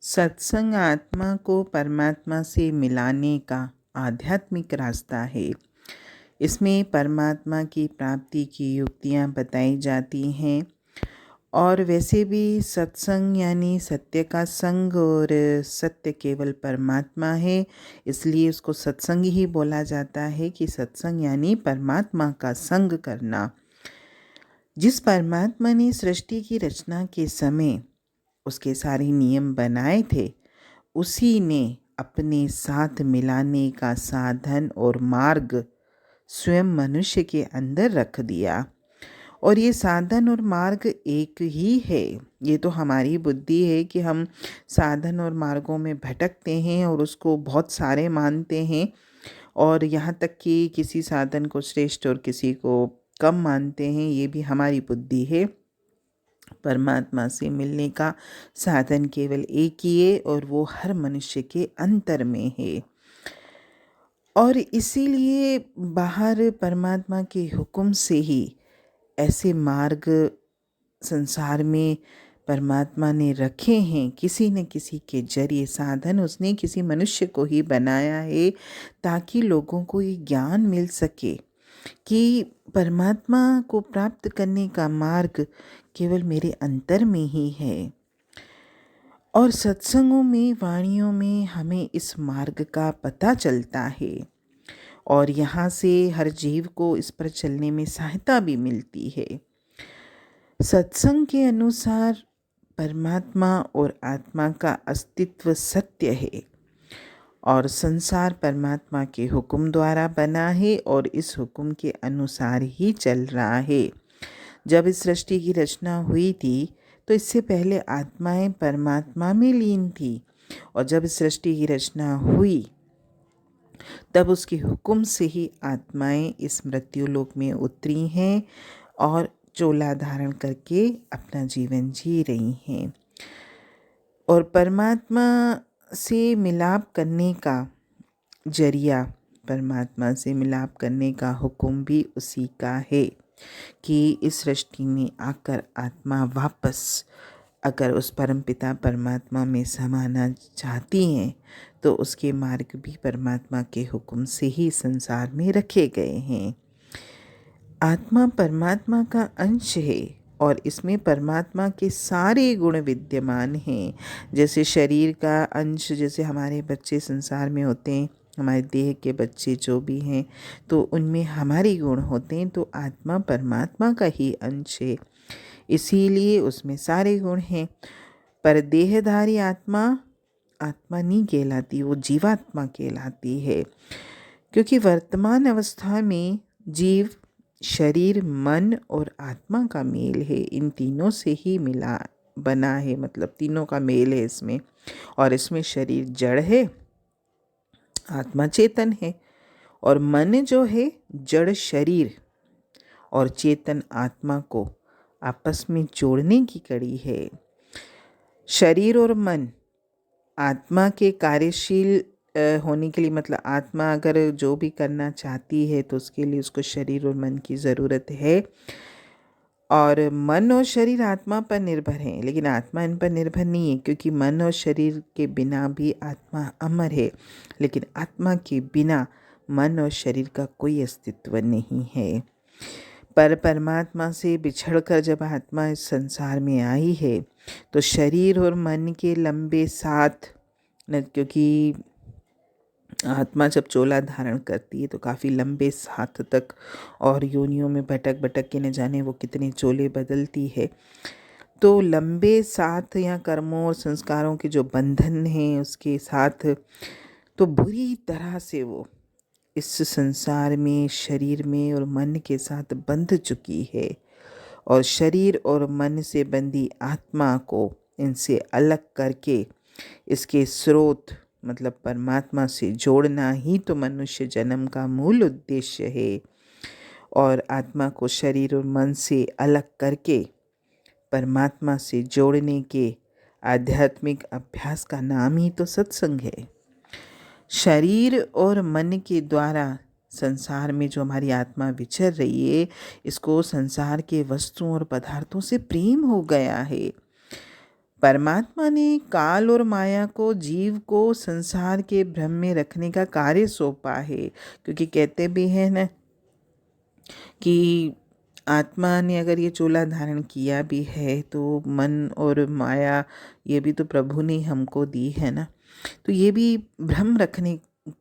सत्संग आत्मा को परमात्मा से मिलाने का आध्यात्मिक रास्ता है। इसमें परमात्मा की प्राप्ति की युक्तियाँ बताई जाती हैं। और वैसे भी सत्संग यानी सत्य का संग, और सत्य केवल परमात्मा है, इसलिए उसको सत्संग ही बोला जाता है कि सत्संग यानी परमात्मा का संग करना। जिस परमात्मा ने सृष्टि की रचना के समय उसके सारे नियम बनाए थे, उसी ने अपने साथ मिलाने का साधन और मार्ग स्वयं मनुष्य के अंदर रख दिया। और ये साधन और मार्ग एक ही है। ये तो हमारी बुद्धि है कि हम साधन और मार्गों में भटकते हैं और उसको बहुत सारे मानते हैं, और यहाँ तक कि किसी साधन को श्रेष्ठ और किसी को कम मानते हैं। ये भी हमारी बुद्धि है। परमात्मा से मिलने का साधन केवल एक ही है, और वो हर मनुष्य के अंतर में है। और इसीलिए बाहर परमात्मा के हुक्म से ही ऐसे मार्ग संसार में परमात्मा ने रखे हैं। किसी न किसी के जरिए साधन उसने किसी मनुष्य को ही बनाया है, ताकि लोगों को ये ज्ञान मिल सके कि परमात्मा को प्राप्त करने का मार्ग केवल मेरे अंतर में ही है। और सत्संगों में, वाणियों में हमें इस मार्ग का पता चलता है, और यहाँ से हर जीव को इस पर चलने में सहायता भी मिलती है। सत्संग के अनुसार परमात्मा और आत्मा का अस्तित्व सत्य है, और संसार परमात्मा के हुक्म द्वारा बना है और इस हुक्म के अनुसार ही चल रहा है। जब इस सृष्टि की रचना हुई थी तो इससे पहले आत्माएं परमात्मा में लीन थी, और जब इस सृष्टि की रचना हुई तब उसके हुक्म से ही आत्माएं इस मृत्युलोक में उतरी हैं और चोला धारण करके अपना जीवन जी रही हैं। और परमात्मा से मिलाप करने का जरिया, परमात्मा से मिलाप करने का हुक्म भी उसी का है कि इस सृष्टि में आकर आत्मा वापस अगर उस परमपिता परमात्मा में समाना चाहती हैं, तो उसके मार्ग भी परमात्मा के हुक्म से ही संसार में रखे गए हैं। आत्मा परमात्मा का अंश है, और इसमें परमात्मा के सारे गुण विद्यमान हैं। जैसे शरीर का अंश, जैसे हमारे बच्चे संसार में होते हैं, हमारे देह के बच्चे जो भी हैं, तो उनमें हमारे गुण होते हैं। तो आत्मा परमात्मा का ही अंश है, इसीलिए उसमें सारे गुण हैं। पर देहधारी आत्मा आत्मा नहीं कहलाती, वो जीवात्मा कहलाती है। क्योंकि वर्तमान अवस्था में जीव शरीर, मन और आत्मा का मेल है। इन तीनों से ही मिला बना है, मतलब तीनों का मेल है इसमें। और इसमें शरीर जड़ है, आत्मा चेतन है, और मन जो है जड़ शरीर और चेतन आत्मा को आपस में जोड़ने की कड़ी है। शरीर और मन आत्मा के कार्यशील होने के लिए, मतलब आत्मा अगर जो भी करना चाहती है तो उसके लिए उसको शरीर और मन की ज़रूरत है। और मन और शरीर आत्मा पर निर्भर हैं, लेकिन आत्मा इन पर निर्भर नहीं है, क्योंकि मन और शरीर के बिना भी आत्मा अमर है। लेकिन आत्मा के बिना मन और शरीर का कोई अस्तित्व नहीं है। पर परमात्मा से बिछड़कर जब आत्मा इस संसार में आई है, तो शरीर और मन के लंबे साथ न, क्योंकि आत्मा जब चोला धारण करती है तो काफ़ी लंबे साथ तक और योनियों में भटक भटक के न जाने वो कितने चोले बदलती है। तो लंबे साथ या कर्मों और संस्कारों के जो बंधन हैं उसके साथ तो बुरी तरह से वो इस संसार में शरीर में और मन के साथ बंध चुकी है। और शरीर और मन से बंधी आत्मा को इनसे अलग करके इसके स्रोत, मतलब परमात्मा से जोड़ना ही तो मनुष्य जन्म का मूल उद्देश्य है। और आत्मा को शरीर और मन से अलग करके परमात्मा से जोड़ने के आध्यात्मिक अभ्यास का नाम ही तो सत्संग है। शरीर और मन के द्वारा संसार में जो हमारी आत्मा विचर रही है, इसको संसार के वस्तुओं और पदार्थों से प्रेम हो गया है। परमात्मा ने काल और माया को जीव को संसार के भ्रम में रखने का कार्य सौंपा है, क्योंकि कहते भी हैं ना कि आत्मा ने अगर ये चोला धारण किया भी है तो मन और माया ये भी तो प्रभु ने हमको दी है ना, तो ये भी भ्रम रखने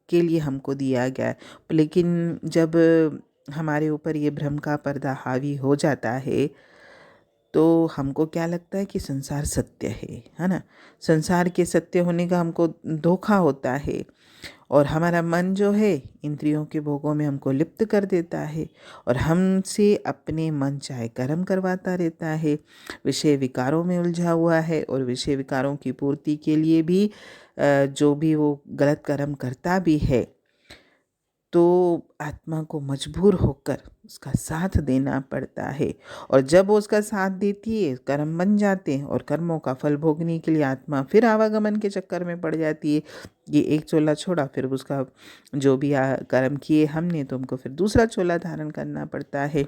के लिए हमको दिया गया है। लेकिन जब हमारे ऊपर ये भ्रम का पर्दा हावी हो जाता है तो हमको क्या लगता है कि संसार सत्य है ना। संसार के सत्य होने का हमको धोखा होता है और हमारा मन जो है इंद्रियों के भोगों में हमको लिप्त कर देता है और हमसे अपने मन चाहे कर्म करवाता रहता है, विषय विकारों में उलझा हुआ है और विषय विकारों की पूर्ति के लिए भी जो भी वो गलत कर्म करता भी है तो आत्मा को मजबूर होकर उसका साथ देना पड़ता है। और जब वो उसका साथ देती है कर्म बन जाते हैं और कर्मों का फल भोगने के लिए आत्मा फिर आवागमन के चक्कर में पड़ जाती है। ये एक चोला छोड़ा, फिर उसका जो भी कर्म किए हमने तो हमको फिर दूसरा चोला धारण करना पड़ता है।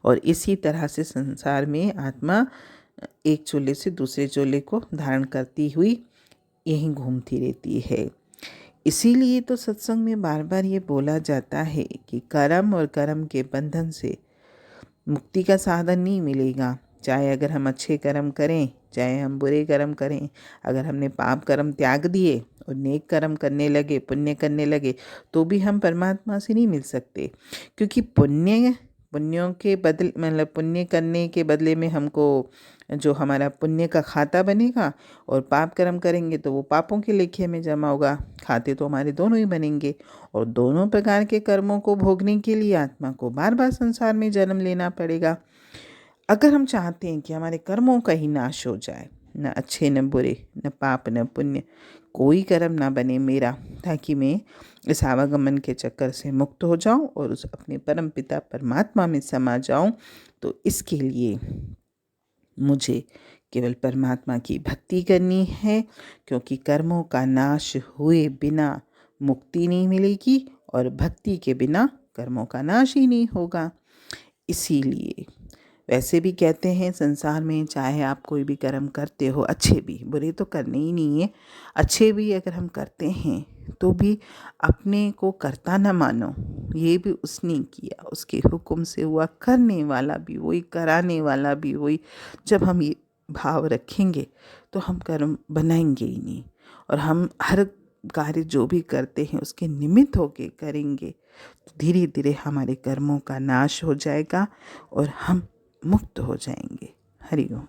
और इसी तरह से संसार में आत्मा एक चोले से दूसरे चोले को धारण करती हुई यहीं घूमती रहती है। इसीलिए तो सत्संग में बार बार ये बोला जाता है कि कर्म और कर्म के बंधन से मुक्ति का साधन नहीं मिलेगा। चाहे अगर हम अच्छे कर्म करें, चाहे हम बुरे कर्म करें, अगर हमने पाप कर्म त्याग दिए और नेक कर्म करने लगे, पुण्य करने लगे, तो भी हम परमात्मा से नहीं मिल सकते। क्योंकि पुण्यों के बदले मतलब पुण्य करने के बदले में हमको जो हमारा पुण्य का खाता बनेगा और पाप कर्म करेंगे तो वो पापों के लेखे में जमा होगा। खाते तो हमारे दोनों ही बनेंगे और दोनों प्रकार के कर्मों को भोगने के लिए आत्मा को बार बार संसार में जन्म लेना पड़ेगा। अगर हम चाहते हैं कि हमारे कर्मों का ही नाश हो जाए, न अच्छे न बुरे, न पाप न पुण्य, कोई कर्म ना बने मेरा, ताकि मैं इस आवागमन के चक्कर से मुक्त हो जाऊं और उस अपने परम पिता परमात्मा में समा जाऊं, तो इसके लिए मुझे केवल परमात्मा की भक्ति करनी है। क्योंकि कर्मों का नाश हुए बिना मुक्ति नहीं मिलेगी और भक्ति के बिना कर्मों का नाश ही नहीं होगा। इसीलिए वैसे भी कहते हैं संसार में चाहे आप कोई भी कर्म करते हो, अच्छे भी, बुरे तो करने ही नहीं है, अच्छे भी अगर हम करते हैं तो भी अपने को कर्ता न मानो। ये भी उसने किया, उसके हुक्म से हुआ, करने वाला भी वही, कराने वाला भी वही। जब हम ये भाव रखेंगे तो हम कर्म बनाएंगे ही नहीं और हम हर कार्य जो भी करते हैं उसके निमित्त होके करेंगे तो धीरे धीरे हमारे कर्मों का नाश हो जाएगा और हम मुक्त हो जाएंगे। हरि ओम।